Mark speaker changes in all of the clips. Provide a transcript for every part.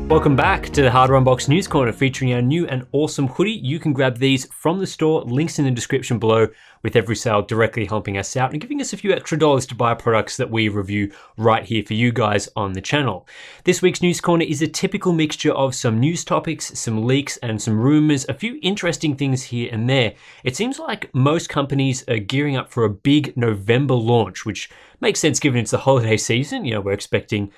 Speaker 1: Welcome back to the Hardware Unboxed News Corner, featuring our new and awesome hoodie. You can grab these from the store, links in the description below, with every sale directly helping us out and giving us a few extra dollars to buy products that we review right here for you guys on the channel. This week's News Corner is a typical mixture of some news topics, some leaks, and some rumors, a few interesting things here and there. It seems like most companies are gearing up for a big November launch, which makes sense given it's the holiday season. You know, we're expecting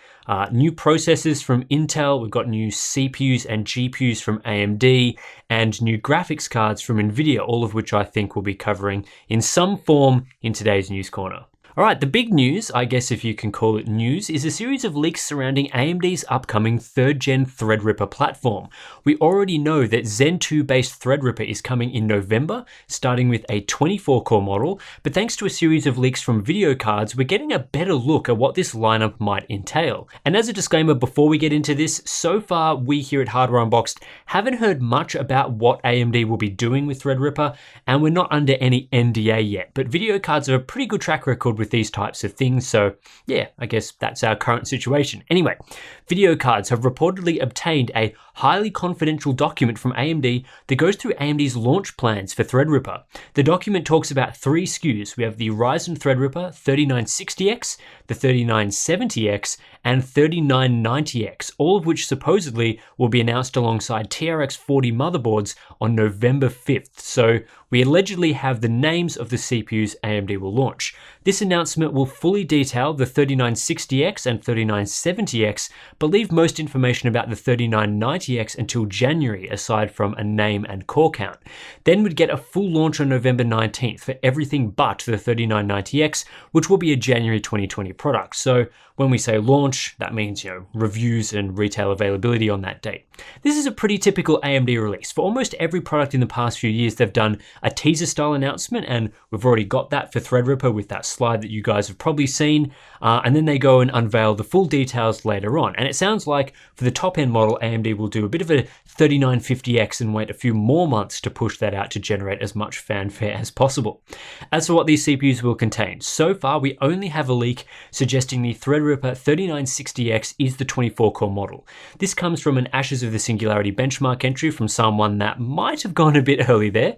Speaker 1: new processors from Intel, we've got new CPUs and GPUs from AMD, and new graphics cards from Nvidia, all of which I think we'll be covering in some form in today's News Corner. All right, the big news, I guess if you can call it news, is a series of leaks surrounding AMD's upcoming 3rd gen Threadripper platform. We already know that Zen 2 based Threadripper is coming in November, starting with a 24-core model, but thanks to a series of leaks from video cards, we're getting a better look at what this lineup might entail. And as a disclaimer before we get into this, so far we here at Hardware Unboxed haven't heard much about what AMD will be doing with Threadripper, and we're not under any NDA yet, but video cards have a pretty good track record with these types of things, so yeah, I guess that's our current situation. Anyway, video cards have reportedly obtained a highly confidential document from AMD that goes through AMD's launch plans for Threadripper. The document talks about 3 SKUs. We have the Ryzen Threadripper 3960X, the 3970X, and 3990X, all of which supposedly will be announced alongside TRX 40 motherboards on November 5th. So we allegedly have the names of the CPUs AMD will launch. This announcement will fully detail the 3960X and 3970X, but leave most information about the 3990X until January, aside from a name and core count. Then we'd get a full launch on November 19th for everything but the 3990X, which will be a January 2020 product. So when we say launch, that means, reviews and retail availability on that date. This is a pretty typical AMD release. For almost every product in the past few years, they've done a teaser style announcement, and we've already got that for Threadripper with that slide that you guys have probably seen, and then they go and unveil the full details later on. And it sounds like for the top end model, AMD will do a bit of a 3950X and wait a few more months to push that out to generate as much fanfare as possible. As for what these CPUs will contain, so far we only have a leak suggesting the Threadripper 3960X is the 24-core model. This comes from an Ashes of the Singularity benchmark entry from someone that might have gone a bit early there.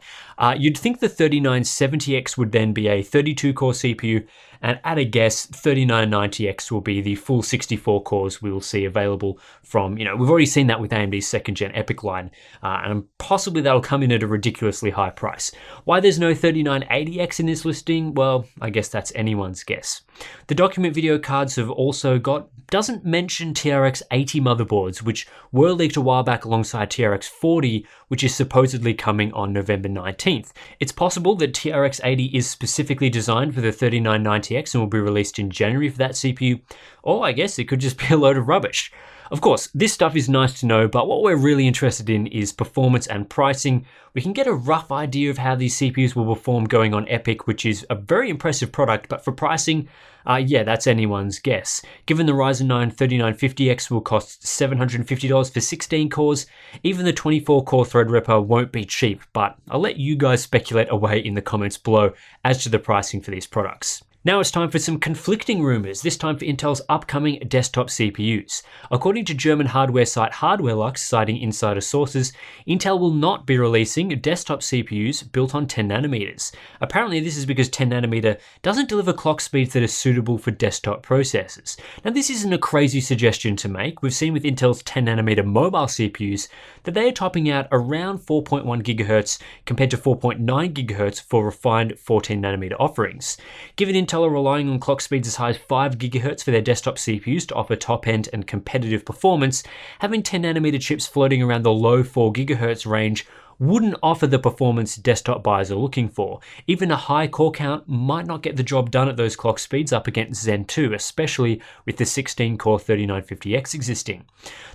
Speaker 1: You'd think the 3970X would then be a 32-core CPU, and at a guess, 3990X will be the full 64 cores we will see available from, we've already seen that with AMD's 2nd gen EPYC line, and possibly that'll come in at a ridiculously high price. Why there's no 3980X in this listing? Well, I guess that's anyone's guess. The document video cards have also doesn't mention TRX 80 motherboards, which were leaked a while back alongside TRX 40, which is supposedly coming on November 19th. It's possible that TRX 80 is specifically designed for the 3990X and will be released in January for that CPU, or I guess it could just be a load of rubbish. Of course, this stuff is nice to know, but what we're really interested in is performance and pricing. We can get a rough idea of how these CPUs will perform going on EPYC, which is a very impressive product, but for pricing, yeah, that's anyone's guess. Given the Ryzen 9 3950X will cost $750 for 16 cores, even the 24-core Threadripper won't be cheap, but I'll let you guys speculate away in the comments below as to the pricing for these products. Now it's time for some conflicting rumors, this time for Intel's upcoming desktop CPUs. According to German hardware site HardwareLux, citing insider sources, Intel will not be releasing desktop CPUs built on 10 nanometers. Apparently this is because 10 nanometer doesn't deliver clock speeds that are suitable for desktop processors. Now this isn't a crazy suggestion to make. We've seen with Intel's 10 nanometer mobile CPUs that they are topping out around 4.1 GHz compared to 4.9 GHz for refined 14 nanometer offerings. Given Intel are relying on clock speeds as high as 5 GHz for their desktop CPUs to offer top-end and competitive performance, having 10 nanometer chips floating around the low 4 GHz range wouldn't offer the performance desktop buyers are looking for. Even a high core count might not get the job done at those clock speeds up against Zen 2, especially with the 16-core 3950X existing.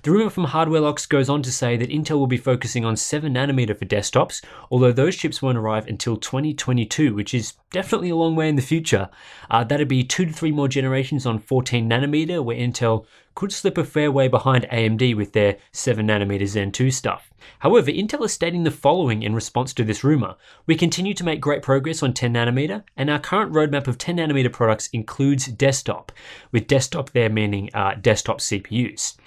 Speaker 1: The rumor from HardwareLux goes on to say that Intel will be focusing on 7 nanometer for desktops, although those chips won't arrive until 2022, which is definitely a long way in the future. That'd be 2 to 3 more generations on 14 nanometer, where Intel could slip a fair way behind AMD with their 7 nanometer Zen 2 stuff. However, Intel is stating the following in response to this rumor. We continue to make great progress on 10 nanometer, and our current roadmap of 10 nanometer products includes desktop, with desktop there meaning desktop CPUs.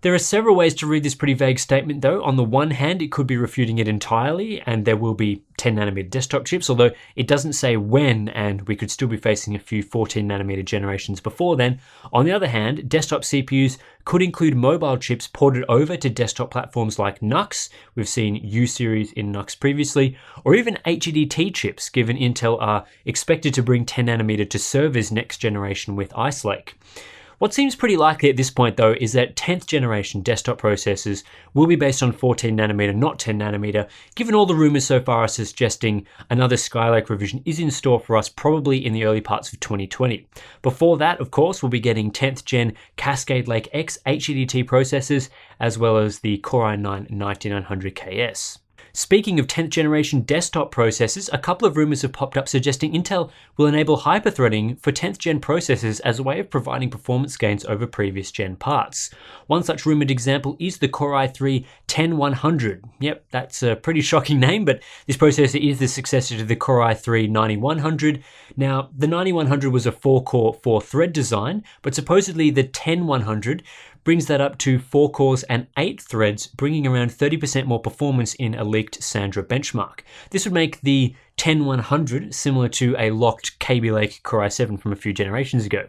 Speaker 1: There are several ways to read this pretty vague statement though. On the one hand, it could be refuting it entirely, and there will be 10nm desktop chips, although it doesn't say when, and we could still be facing a few 14nm generations before then. On the other hand, desktop CPUs could include mobile chips ported over to desktop platforms like NUCs. We've seen U-series in NUCs previously, or even HEDT chips, given Intel are expected to bring 10nm to servers next generation with Ice Lake. What seems pretty likely at this point though is that 10th generation desktop processors will be based on 14nm, not 10nm, given all the rumors so far are suggesting another Skylake revision is in store for us probably in the early parts of 2020. Before that, of course, we'll be getting 10th gen Cascade Lake X HEDT processors, as well as the Core i9 9900KS. Speaking of 10th generation desktop processors, a couple of rumors have popped up suggesting Intel will enable hyperthreading for 10th gen processors as a way of providing performance gains over previous gen parts. One such rumored example is the Core i3 10100. Yep, that's a pretty shocking name, but this processor is the successor to the Core i3 9100. Now, the 9100 was a 4-core, 4-thread design, but supposedly the 10100 brings that up to 4 cores and 8 threads, bringing around 30% more performance in a leaked Sandra benchmark. This would make the 10100 similar to a locked Kaby Lake Core i7 from a few generations ago.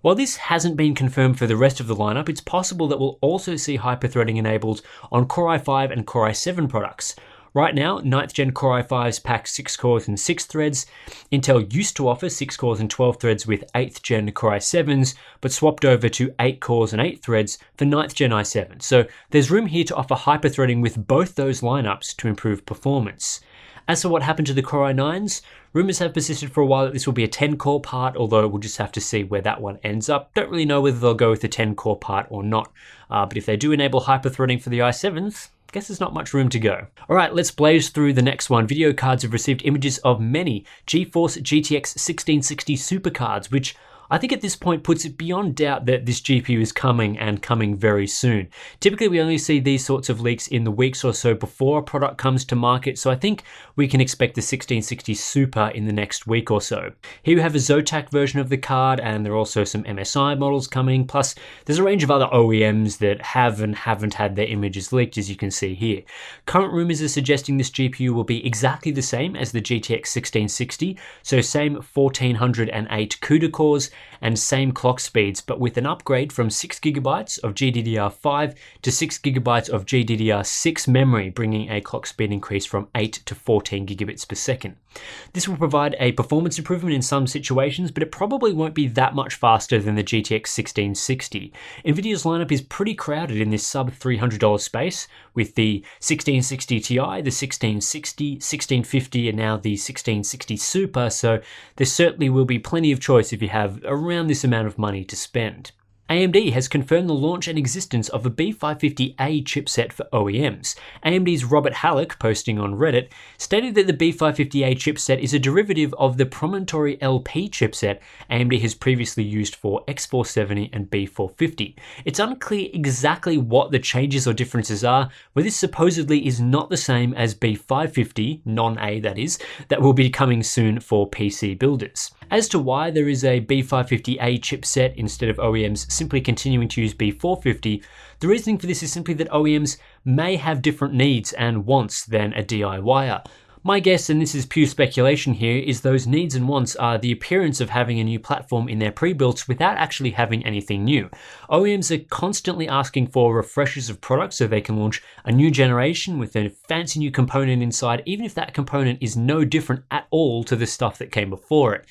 Speaker 1: While this hasn't been confirmed for the rest of the lineup, it's possible that we'll also see hyperthreading enabled on Core i5 and Core i7 products. Right now, 9th gen Core i5s pack 6 cores and 6 threads. Intel used to offer 6 cores and 12 threads with 8th gen Core i7s, but swapped over to 8 cores and 8 threads for 9th gen i7. So there's room here to offer hyperthreading with both those lineups to improve performance. As for what happened to the Core i9s, rumors have persisted for a while that this will be a 10-core part, although we'll just have to see where that one ends up. Don't really know whether they'll go with the 10-core part or not, but if they do enable hyperthreading for the i7s, guess there's not much room to go. All right, let's blaze through the next one. Video cards have received images of many GeForce GTX 1660 supercards, which I think at this point puts it beyond doubt that this GPU is coming and coming very soon. Typically, we only see these sorts of leaks in the weeks or so before a product comes to market, so I think we can expect the 1660 Super in the next week or so. Here we have a Zotac version of the card, and there are also some MSI models coming, plus there's a range of other OEMs that have and haven't had their images leaked, as you can see here. Current rumors are suggesting this GPU will be exactly the same as the GTX 1660, so same 1408 CUDA cores, and same clock speeds, but with an upgrade from 6GB of GDDR5 to 6GB of GDDR6 memory, bringing a clock speed increase from 8 to 14 gigabits per second. This will provide a performance improvement in some situations, but it probably won't be that much faster than the GTX 1660. Nvidia's lineup is pretty crowded in this sub $300 space, with the 1660 Ti, the 1660, 1650, and now the 1660 Super, so there certainly will be plenty of choice if you have around this amount of money to spend. AMD has confirmed the launch and existence of a B550A chipset for OEMs. AMD's Robert Halleck, posting on Reddit, stated that the B550A chipset is a derivative of the Promontory LP chipset AMD has previously used for X470 and B450. It's unclear exactly what the changes or differences are, but this supposedly is not the same as B550, non-A that is, that will be coming soon for PC builders. As to why there is a B550A chipset instead of OEMs simply continuing to use B450, the reasoning for this is simply that OEMs may have different needs and wants than a DIYer. My guess, and this is pure speculation here, is those needs and wants are the appearance of having a new platform in their pre-builts without actually having anything new. OEMs are constantly asking for refreshes of products so they can launch a new generation with a fancy new component inside, even if that component is no different at all to the stuff that came before it.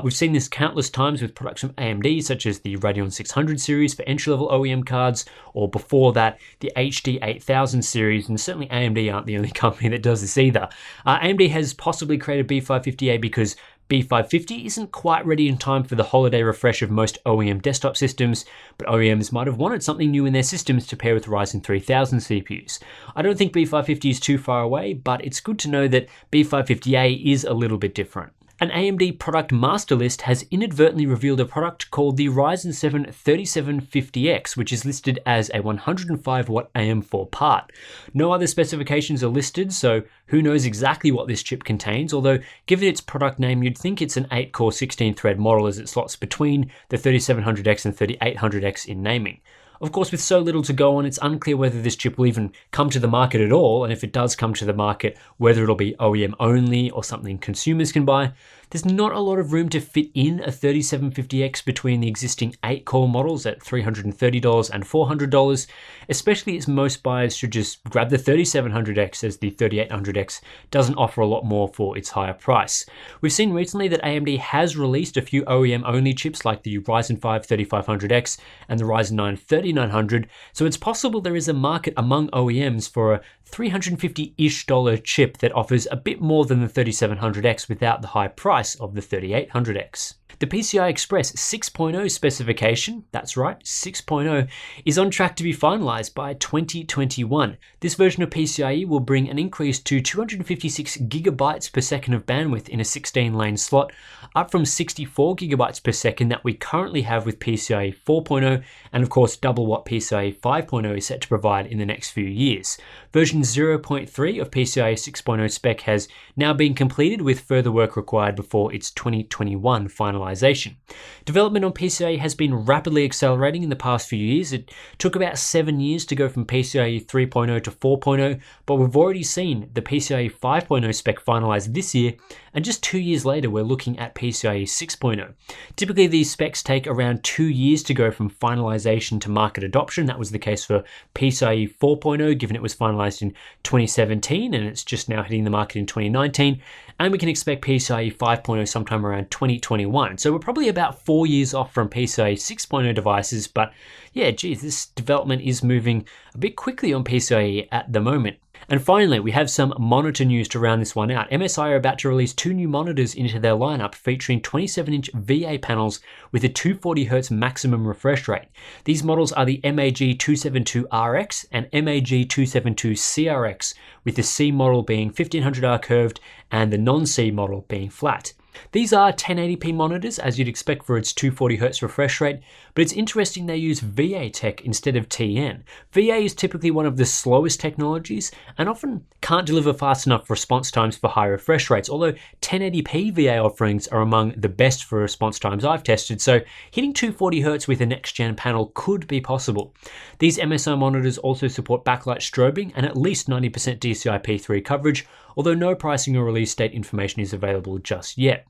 Speaker 1: We've seen this countless times with products from AMD, such as the Radeon 600 series for entry-level OEM cards, or before that, the HD 8000 series, and certainly AMD aren't the only company that does this either. AMD has possibly created B550A because B550 isn't quite ready in time for the holiday refresh of most OEM desktop systems, but OEMs might have wanted something new in their systems to pair with Ryzen 3000 CPUs. I don't think B550 is too far away, but it's good to know that B550A is a little bit different. An AMD product master list has inadvertently revealed a product called the Ryzen 7 3750X, which is listed as a 105-watt AM4 part. No other specifications are listed, so who knows exactly what this chip contains, although given its product name, you'd think it's an 8-core 16-thread model as it slots between the 3700X and 3800X in naming. Of course, with so little to go on, it's unclear whether this chip will even come to the market at all, and if it does come to the market, whether it'll be OEM only or something consumers can buy. There's not a lot of room to fit in a 3750X between the existing 8-core models at $330 and $400, especially as most buyers should just grab the 3700X as the 3800X doesn't offer a lot more for its higher price. We've seen recently that AMD has released a few OEM-only chips like the Ryzen 5 3500X and the Ryzen 9 3900, so it's possible there is a market among OEMs for a $350-ish chip that offers a bit more than the 3700X without the high price of the 3800X. The PCI Express 6.0 specification, that's right, 6.0, is on track to be finalized by 2021. This version of PCIe will bring an increase to 256 gigabytes per second of bandwidth in a 16-lane slot, up from 64 gigabytes per second that we currently have with PCIe 4.0, and of course double what PCIe 5.0 is set to provide in the next few years. Version 0.3 of PCIe 6.0 spec has now been completed, with further work required before its 2021 finalization. Development on PCIe has been rapidly accelerating in the past few years. It took about 7 years to go from PCIe 3.0 to 4.0, but we've already seen the PCIe 5.0 spec finalized this year, and just 2 years later we're looking at PCIe 6.0. Typically these specs take around 2 years to go from finalization to market adoption. That was the case for PCIe 4.0, given it was finalized in 2017 and it's just now hitting the market in 2019, and we can expect PCIe 5.0 sometime around 2021. So we're probably about 4 years off from PCIe 6.0 devices, but yeah, geez, this development is moving a bit quickly on PCIe at the moment. And finally, we have some monitor news to round this one out. MSI are about to release 2 new monitors into their lineup featuring 27-inch VA panels with a 240Hz maximum refresh rate. These models are the MAG272RX and MAG272CRX, with the C model being 1500R curved and the non-C model being flat. These are 1080p monitors, as you'd expect for its 240Hz refresh rate, but it's interesting they use VA tech instead of TN. VA is typically one of the slowest technologies and often can't deliver fast enough response times for high refresh rates, although 1080p VA offerings are among the best for response times I've tested, so hitting 240Hz with a next-gen panel could be possible. These MSI monitors also support backlight strobing and at least 90% DCI-P3 coverage, although no pricing or release date information is available just yet.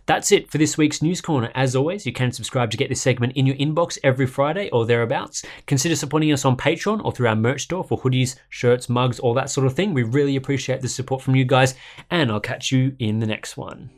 Speaker 1: That's it for this week's News Corner. As always, you can subscribe to get this segment in your inbox every Friday or thereabouts. Consider supporting us on Patreon or through our merch store for hoodies, shirts, mugs, all that sort of thing. We really appreciate the support from you guys, and I'll catch you in the next one.